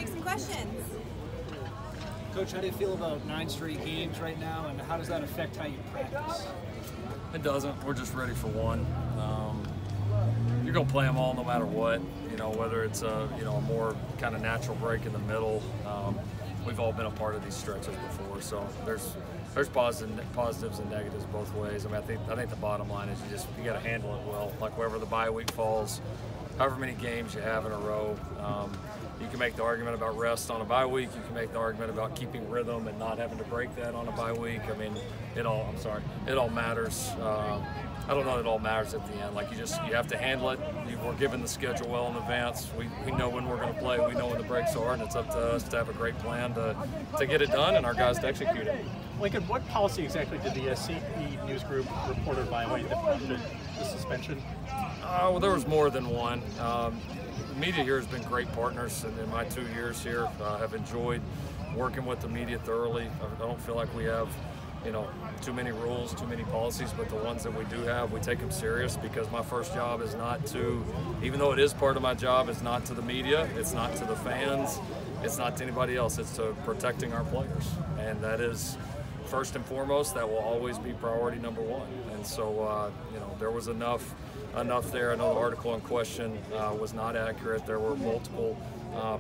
take some questions. Coach, how do you feel about 9 straight games right now, and how does that affect how you practice? It doesn't. We're just ready for one. You're going to play them all no matter what, whether it's a more kind of natural break in the middle. We've all been a part of these stretches before, so there's positives and negatives both ways. I mean, I think the bottom line is you got to handle it well. Like wherever the bye week falls, however many games you have in a row, you can make the argument about rest on a bye week. You can make the argument about keeping rhythm and not having to break that on a bye week. I mean, it all matters. I don't know that it all matters at the end. Like you have to handle it. We're given the schedule well in advance. We know when we're going to play. We know when the breaks are, and it's up to us to have a great plan to get it done and our guys to execute it. Lincoln, what policy exactly did the SCE News Group reporter violate, the suspension? Well, there was more than one. The media here has been great partners, and in my 2 years here, have enjoyed working with the media thoroughly. I don't feel like we have too many rules, too many policies, but the ones that we do have, we take them serious, because my first job is not to, even though it is part of my job, it's not to the media, it's not to the fans, it's not to anybody else, it's to protecting our players. And that is first and foremost, that will always be priority number one. And so, there was enough there. I know the article in question was not accurate. There were multiple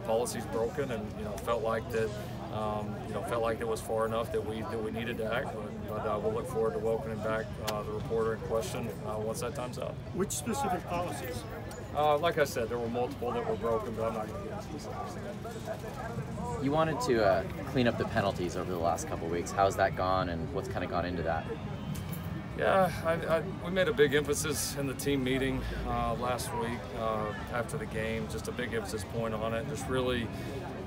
policies broken, and felt like that. Felt like it was far enough that we needed to act, but we'll look forward to welcoming back the reporter in question once that time's up. Which specific policies? Like I said, there were multiple that were broken, but I'm not going to get into specifics. You wanted to clean up the penalties over the last couple of weeks. How's that gone, and what's kind of gone into that? Yeah, we made a big emphasis in the team meeting last week after the game, just a big emphasis point on it. Just really,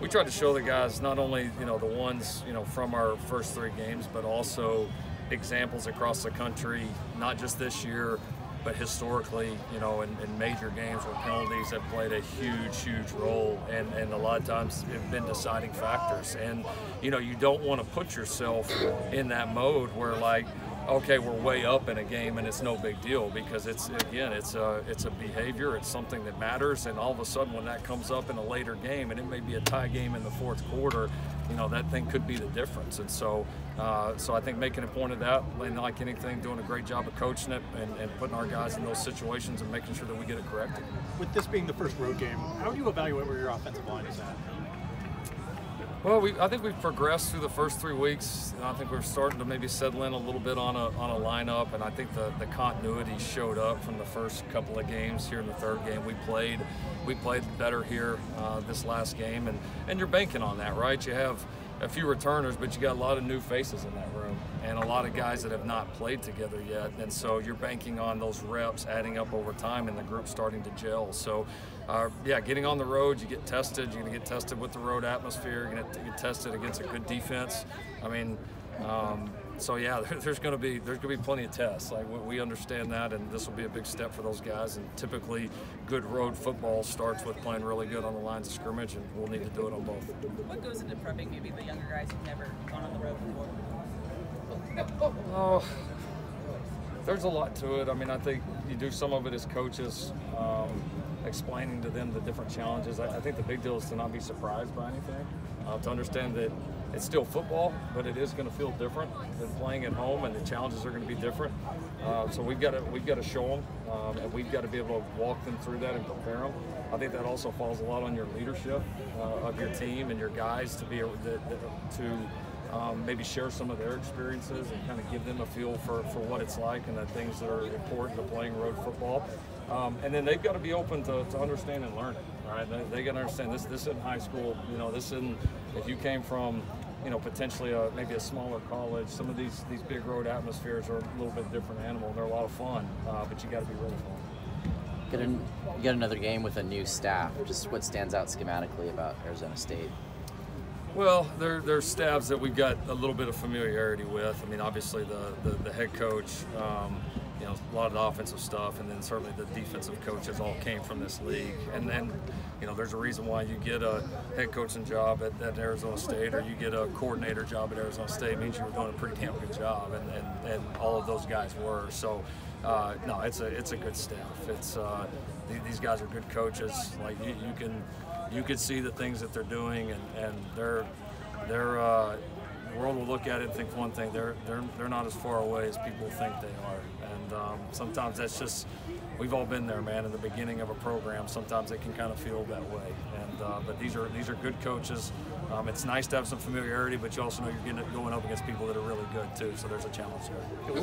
we tried to show the guys not only the ones from our first 3 games, but also examples across the country, not just this year, but historically, in major games where penalties have played a huge role, and a lot of times have been deciding factors. And you don't want to put yourself in that mode where, like, okay, we're way up in a game and it's no big deal, because it's a behavior, it's something that matters, and all of a sudden when that comes up in a later game, and it may be a tie game in the 4th quarter, that thing could be the difference. And so I think making a point of that, and like anything, doing a great job of coaching it and putting our guys in those situations and making sure that we get it corrected. With this being the first road game, how do you evaluate where your offensive line is at? Well, I think we've progressed through the first 3 weeks. I think we're starting to maybe settle in a little bit on a lineup, and I think the continuity showed up from the first couple of games. Here in the 3rd game, we played better here this last game, and you're banking on that, right? You have a few returners, but you got a lot of new faces in that room, and a lot of guys that have not played together yet, and so you're banking on those reps adding up over time and the group starting to gel. So getting on the road, you get tested. You're going to get tested with the road atmosphere. You're going to get tested against a good defense. I mean, there's going to be plenty of tests. Like, we understand that, and this will be a big step for those guys. And typically, good road football starts with playing really good on the lines of scrimmage, and we'll need to do it on both. What goes into prepping maybe the younger guys who've never gone on the road before? Oh, there's a lot to it. I mean, I think you do some of it as coaches, explaining to them the different challenges. I think the big deal is to not be surprised by anything, to understand that it's still football, but it is going to feel different than playing at home, and the challenges are going to be different. So we've got to show them, and we've got to be able to walk them through that and prepare them. I think that also falls a lot on your leadership of your team and your guys to be able to maybe share some of their experiences and kind of give them a feel for what it's like and the things that are important to playing road football. And then they've got to be open to understand and learn. Right? They got to understand this isn't high school. This isn't, if you came from, potentially maybe a smaller college. Some of these big road atmospheres are a little bit different animal. They're a lot of fun, but you got to be really fun. You got another game with a new staff. Just what stands out schematically about Arizona State? Well, there's staffs that we've got a little bit of familiarity with. I mean, obviously the head coach, a lot of the offensive stuff, and then certainly the defensive coaches all came from this league. And then, there's a reason why you get a head coaching job at Arizona State, or you get a coordinator job at Arizona State. It means you were doing a pretty damn good job, and all of those guys were. So, no, it's a good staff. It's these guys are good coaches. Like you can you could see the things that they're doing, and they're the world will look at it and think one thing. They're not as far away as people think they are, and sometimes that's just, we've all been there, man. In the beginning of a program, sometimes it can kind of feel that way. And but these are good coaches. It's nice to have some familiarity, but you also know you're going up against people that are really good too. So there's a challenge there. It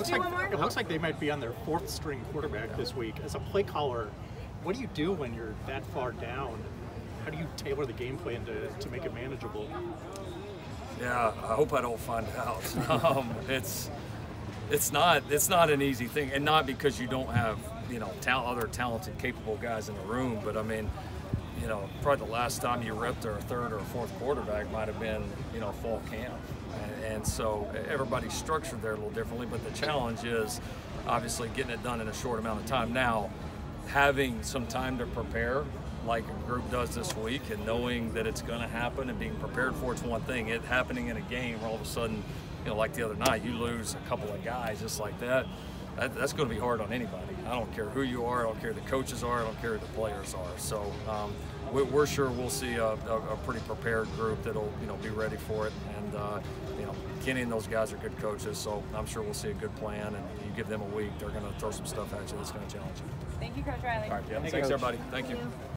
looks like they might be on their 4th string quarterback this week. As a play caller, what do you do when you're that far down? How do you tailor the game plan to make it manageable? Yeah, I hope I don't find out. It's not an easy thing, and not because you don't have other talented, capable guys in the room, but I mean, probably the last time you repped a 3rd or 4th quarterback might have been fall camp, and so everybody's structured there a little differently. But the challenge is obviously getting it done in a short amount of time. Now, having some time to prepare, like a group does this week, and knowing that it's going to happen and being prepared for it's one thing. It happening in a game where all of a sudden, like the other night, you lose a couple of guys just like that. That's going to be hard on anybody. I don't care who you are. I don't care who the coaches are. I don't care who the players are. So we're sure we'll see a pretty prepared group that'll be ready for it. And Kenny and those guys are good coaches, so I'm sure we'll see a good plan. And you give them a week, they're going to throw some stuff at you that's going to challenge you. Thank you, Coach Riley. All right, yeah. Thanks everybody. Thank you.